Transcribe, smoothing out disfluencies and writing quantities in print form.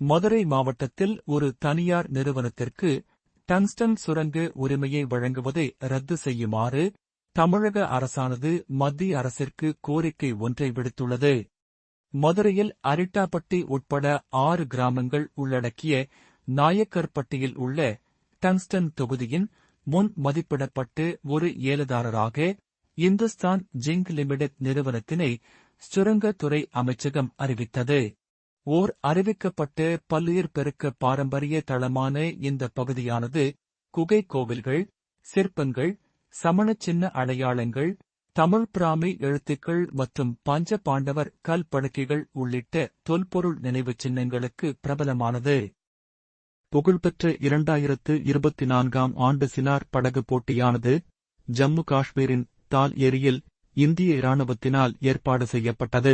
மதுரை மாவட்டத்தில் ஒரு தனியார் நிறுவனத்திற்கு டங்ஸ்டன் சுரங்க உரிமையை வழங்குவதை ரத்து செய்யுமாறு தமிழக அரசானது மத்திய அரசிற்கு கோரிக்கை ஒன்றை விடுத்துள்ளது. மதுரையில் அரிட்டாப்பட்டி உட்பட 6 கிராமங்கள் உள்ளடக்கிய நாயக்கர்பட்டியில் உள்ள டங்ஸ்டன் தொகுதியின் முன் மதிப்பிடப்பட்டு ஒரு ஏலதாரராக இந்துஸ்தான் ஜிங்க் லிமிடெட் நிறுவனத்தினை சுரங்கத்துறை அமைச்சகம் அறிவித்தது. ஓர் அறிவிக்கப்பட்ட பல்லுயிர் பெருக்க பாரம்பரிய தளமான இந்த பகுதியானது குகை கோவில்கள், சிற்பங்கள், சமணச் சின்ன அடையாளங்கள், தமிழ் பிராமி எழுத்துக்கள் மற்றும் பஞ்ச பாண்டவர் கல் படுக்கைகள் உள்ளிட்ட தொல்பொருள் நினைவுச் சின்னங்களுக்கு பிரபலமானது. புகழ்பெற்ற 2024ஆம் ஆண்டு சினார் படகு போட்டியானது ஜம்மு காஷ்மீரின் தால் ஏரியில் இந்திய இராணுவத்தினால் ஏற்பாடு செய்யப்பட்டது.